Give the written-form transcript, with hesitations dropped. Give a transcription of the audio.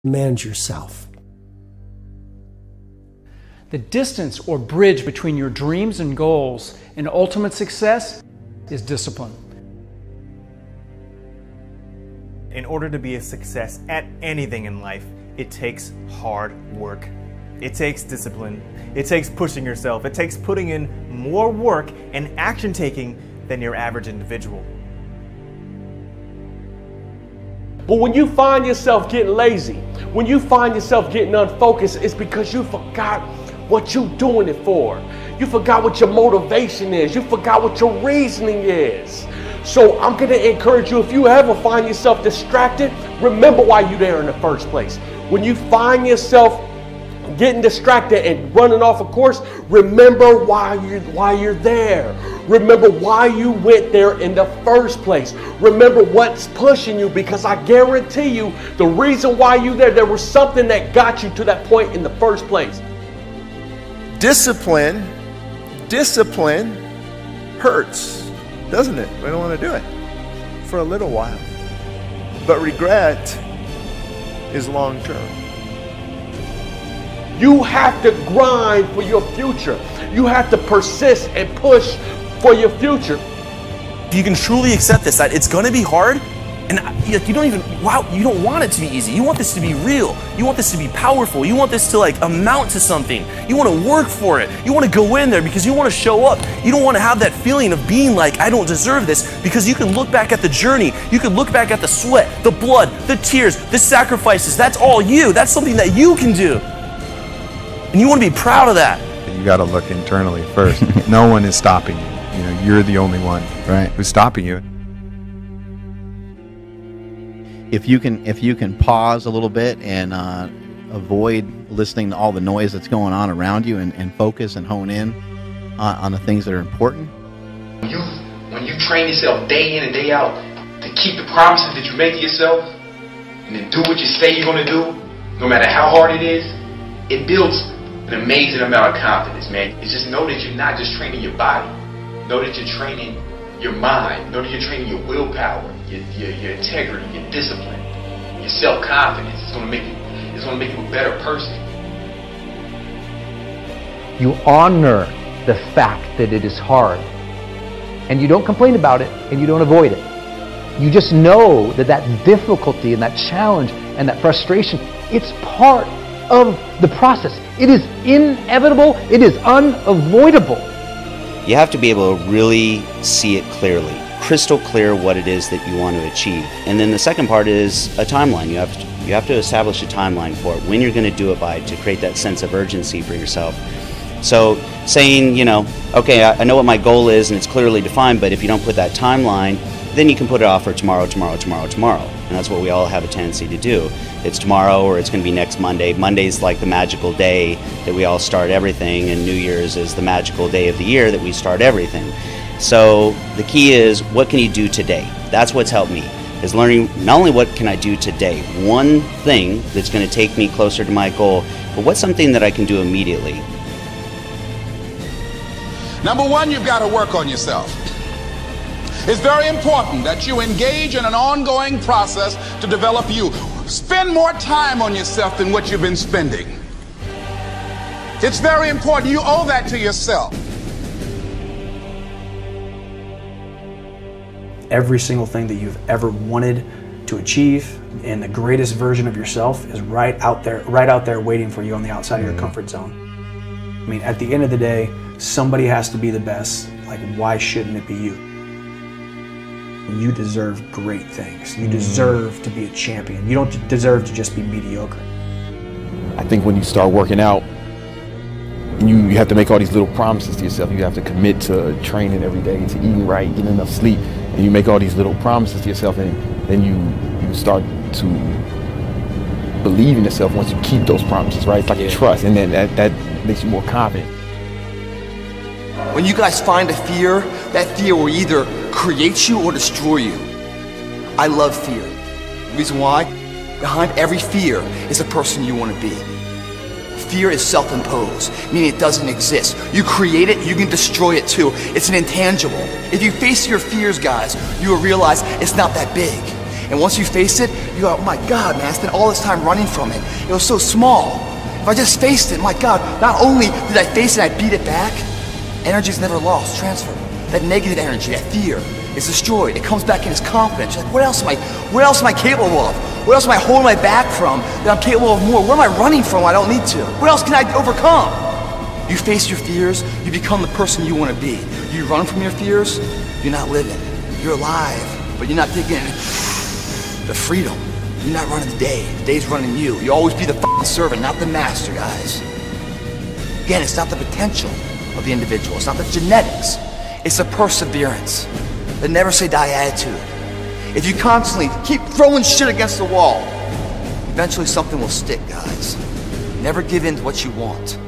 Manage yourself. The distance or bridge between your dreams and goals and ultimate success is discipline. In order to be a success at anything in life, it takes hard work. It takes discipline. It takes pushing yourself. It takes putting in more work and action taking than your average individual. But when you find yourself getting lazy, when you find yourself getting unfocused, it's because you forgot what you're doing it for. You forgot what your motivation is. You forgot what your reasoning is. So I'm going to encourage you, if you ever find yourself distracted, remember why you're there in the first place. When you find yourself getting distracted and running off a course, remember why you're there. Remember why you went there in the first place. Remember what's pushing you, because I guarantee you the reason why you're there was something that got you to that point in the first place. Discipline hurts, doesn't it? We don't want to do it for a little while. But regret is long term. You have to grind for your future. You have to persist and push for your future. If you can truly accept this, that it's going to be hard, and you don't want it to be easy. You want this to be real. You want this to be powerful. You want this to amount to something. You want to work for it. You want to go in there because you want to show up. You don't want to have that feeling of being like, I don't deserve this, because you can look back at the journey. You can look back at the sweat, the blood, the tears, the sacrifices. That's all you. That's something that you can do. And you want to be proud of that. You got to look internally first. No one is stopping you. You know, you're the only one who's stopping you. If you can pause a little bit and avoid listening to all the noise that's going on around you and focus and hone in on the things that are important. When you train yourself day in and day out to keep the promises that you make to yourself and then do what you say you're going to do, no matter how hard it is, it builds an amazing amount of confidence, man. It's just know that you're not just training your body. Know that you're training your mind. Know that you're training your willpower, your integrity, your discipline, your self-confidence. It's gonna make you a better person. You honor the fact that it is hard, and you don't complain about it, and you don't avoid it. You just know that that difficulty and that challenge and that frustration, it's part of the process. It is inevitable. It is unavoidable. You have to be able to really see it clearly, crystal clear what it is that you want to achieve. And then the second part is a timeline. You have to establish a timeline for it, when you're going to do it by, to create that sense of urgency for yourself. So saying, okay, I know what my goal is and it's clearly defined, but if you don't put that timeline, then you can put it off for tomorrow. And that's what we all have a tendency to do. It's tomorrow, or it's going to be next Monday. Monday's like the magical day that we all start everything, and New Year's is the magical day of the year that we start everything. So the key is, what can you do today? That's what's helped me, is learning not only what can I do today, one thing that's going to take me closer to my goal, but what's something that I can do immediately. Number one, you've got to work on yourself. It's very important that you engage in an ongoing process to develop you. Spend more time on yourself than what you've been spending. It's very important. You owe that to yourself. Every single thing that you've ever wanted to achieve and the greatest version of yourself is right out there waiting for you on the outside of your comfort zone. I mean, at the end of the day, somebody has to be the best. Like, why shouldn't it be you? You deserve great things. You deserve to be a champion. You don't deserve to just be mediocre. I think when you start working out, you have to make all these little promises to yourself. You have to commit to training every day, to eating right, getting enough sleep, and you make all these little promises to yourself, and then you start to believe in yourself once you keep those promises, right? It's like a trust, and then that makes you more confident. When you guys find a fear, that fear will either create you or destroy you. I love fear. The reason why? Behind every fear is a person you want to be. Fear is self-imposed, meaning it doesn't exist. You create it, you can destroy it too. It's an intangible. If you face your fears, guys, you will realize it's not that big. And once you face it, you go, oh my God, man, I spent all this time running from it. It was so small. If I just faced it, my God, not only did I face it, I beat it back, energy's never lost, transferred. That negative energy, that fear, is destroyed. It comes back in as confidence. You're like, what else am I capable of? What else am I holding my back from that I'm capable of more? What am I running from I don't need to? What else can I overcome? You face your fears, you become the person you want to be. You run from your fears, you're not living. You're alive, but you're not taking the freedom. You're not running the day. The day's running you. You always be the fucking servant, not the master, guys. Again, it's not the potential of the individual. It's not the genetics. It's the perseverance. The never say die attitude. If you constantly keep throwing shit against the wall, eventually something will stick, guys. Never give in to what you want.